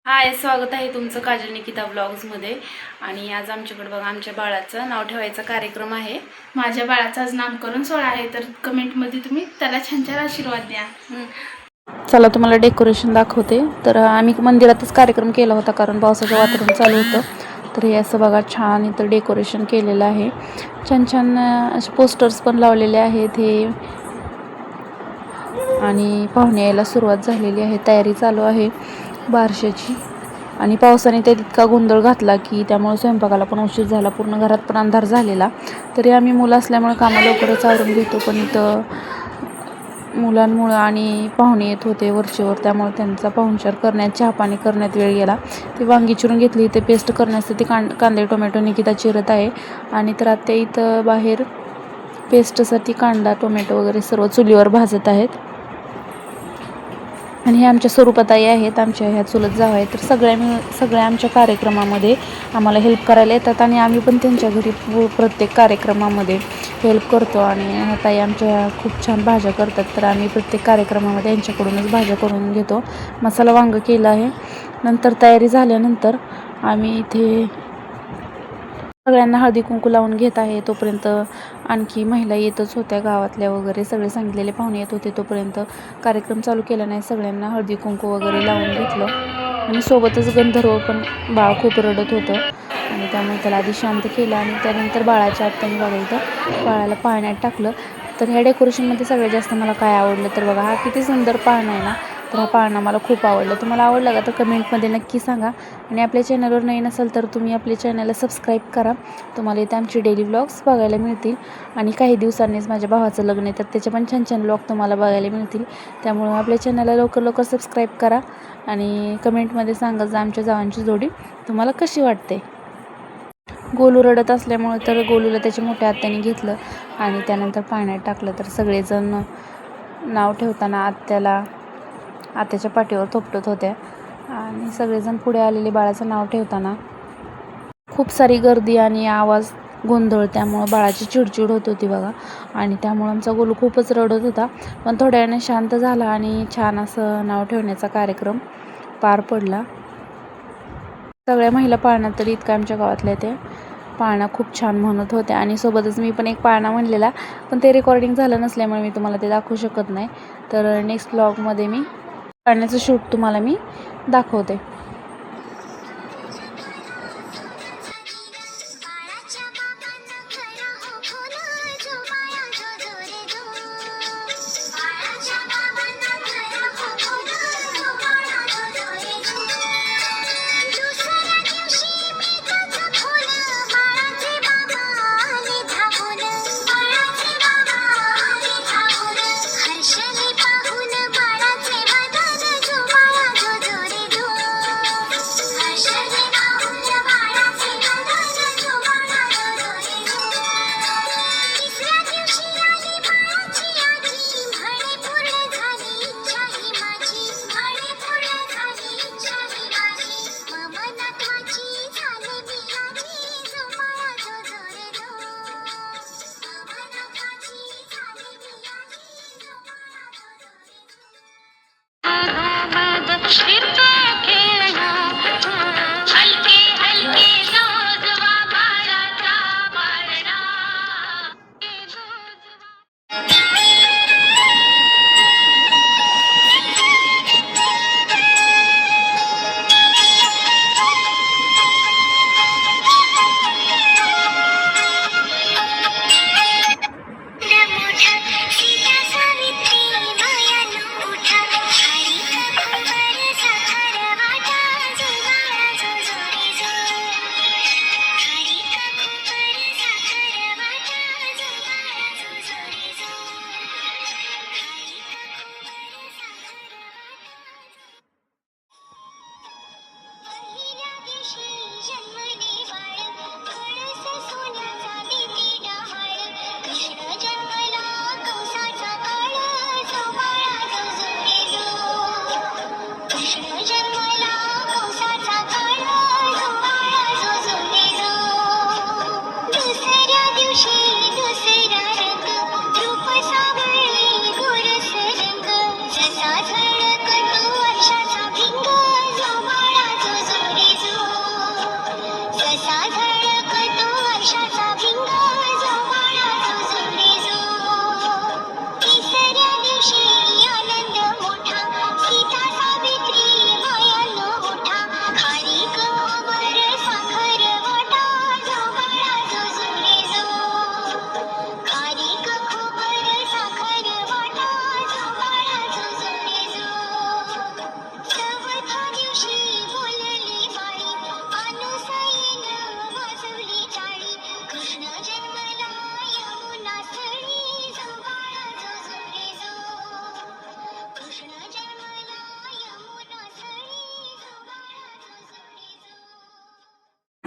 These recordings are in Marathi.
हाय, स्वागत आहे तुमचं काजल निकिता ब्लॉग्समध्ये. आणि आज आमच्याकडे बघा आमच्या बाळाचं नाव ठेवायचा कार्यक्रम आहे. माझ्या बाळाचं आज नामकरण सोहळा आहे, तर कमेंटमध्ये तुम्ही त्याला छान छान आशीर्वाद द्या. चला तुम्हाला डेकोरेशन दाखवते. तर आम्ही मंदिरातच कार्यक्रम केला होता कारण पावसाचं वातावरण चालू होतं. तर हे असं बघा छान इथं डेकोरेशन केलेलं आहे. छान छान असे पोस्टर्स पण लावलेले आहेत हे. आणि पाहुणे यायला सुरुवात झालेली आहे, तयारी चालू आहे बारशाची. आणि पावसाने त्यात इतका गोंधळ घातला की त्यामुळे स्वयंपाकाला पण उशीर झाला, पूर्ण घरात पण अंधार झालेला. तरी आम्ही मुलं असल्यामुळे कामं लवकरच आवरून घेतो, पण इथं मुलांमुळं आणि पाहुणे येत होते वरचेवर, त्यामुळे त्यांचा पाहुणचार करण्यात चहापाणी करण्यात वेळ गेला. ते वांगी चिरून घेतली, इथे पेस्ट करण्यासाठी कांदे टोमॅटो निकिता चिरत आहे. आणि तर आता इथं बाहेर पेस्टसाठी कांदा टोमॅटो वगैरे सर्व चुलीवर भाजत आहेत. आणि हे आमच्या स्वरूपाताई आहेत, आमच्या ह्या चुलत जाव आहेत. तर सगळ्या आमच्या कार्यक्रमामध्ये आम्हाला हेल्प करायला येतात आणि आम्ही पण त्यांच्या घरी प्रत्येक कार्यक्रमामध्ये हेल्प करतो. आणि ह्या ताई आमच्या खूप छान भाज्या करतात, तर आम्ही प्रत्येक कार्यक्रमामध्ये यांच्याकडूनच भाज्या करून घेतो. मसाला वांगं केलं आहे. नंतर तयारी झाल्यानंतर आम्ही इथे सगळ्यांना हळदी कुंकू लावून घेत आहे. तोपर्यंत आणखी महिला येतच होत्या गावातल्या वगैरे, सगळे सांगितलेले पाहुणे येत होते. तोपर्यंत कार्यक्रम चालू केला नाही, सगळ्यांना हळदी कुंकू वगैरे लावून घेतलं. आणि सोबतच गंधर्व पण बाळ खूप रडत होतं आणि त्यामुळे त्याला आधी शांत केलं. आणि त्यानंतर बाळाच्या आत्याने बघा इथं बाळाला पाळण्यात टाकलं. तर ह्या डेकोरेशनमध्ये सगळ्यात जास्त मला काय आवडलं तर बघा, हा किती सुंदर पाळणा आहे ना. तर हा पाळणा मला खूप आवडला. तुम्हाला आवडला का तर कमेंटमध्ये नक्की सांगा. आणि आपल्या चॅनलवर नवीन असेल तर तुम्ही आपल्या चॅनलला सबस्क्राईब करा. तुम्हाला इथे आमचे डेली व्लॉग्स बघायला मिळतील. आणि काही दिवसांनीच माझ्या भावाचं लग्न आहे, तर त्याचे पण छान छान व्लॉग तुम्हाला बघायला मिळतील. त्यामुळं आपल्या चॅनलला लवकर सबस्क्राईब करा. आणि कमेंटमध्ये सांगा जा आमच्या जावांची जोडी तुम्हाला कशी वाटते. गोलू रडत असल्यामुळे तर गोलूला त्याच्या मोठ्या आत्याने घेतलं आणि त्यानंतर पाण्यात टाकलं. तर सगळेजण नाव ठेवताना आत्याच्या पाठीवर थोपटत होत्या. आणि सगळेजण पुढे आलेले बाळाचं नाव ठेवताना खूप सारी गर्दी आणि आवाज गोंधळ, त्यामुळं बाळाची चिडचिड होत होती बघा. आणि त्यामुळं आमचा गोलू खूपच रडत होता, पण थोड्या वेळाने शांत झाला आणि छान असं नाव ठेवण्याचा कार्यक्रम पार पडला. सगळ्या महिला पाळणा तरी इतका आमच्या गावातल्या ते पाळणा खूप छान म्हणत होत्या. आणि सोबतच मी पण एक पाळणा म्हणलेला, पण ते रेकॉर्डिंग झालं नसल्यामुळे मी तुम्हाला ते दाखवू शकत नाही. तर नेक्स्ट व्लॉगमध्ये मी पाळण्याचं शूट तुम्हाला मी दाखवते.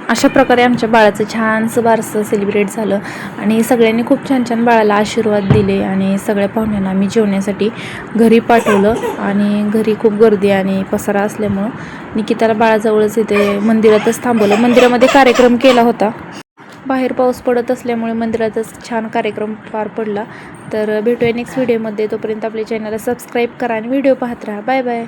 अशा प्रकारे आमच्या बाळाचं छानसं बारसं सेलिब्रेट झालं आणि सगळ्यांनी खूप छान छान बाळाला आशीर्वाद दिले आणि सगळ्या पाहुण्यांना आम्ही जेवण्यासाठी घरी पाठवलं. आणि घरी खूप गर्दी आणि पसारा असल्यामुळं निकिताला बाळाजवळच इथे मंदिरातच थांबवलं. मंदिरामध्ये कार्यक्रम केला होता. बाहेर पाऊस पडत असल्यामुळे मंदिरातच छान कार्यक्रम पार पडला. तर भेटूया नेक्स्ट व्हिडिओमध्ये. तोपर्यंत आपल्या चॅनलला सबस्क्राईब करा आणि व्हिडिओ पाहत राहा. Bye bye.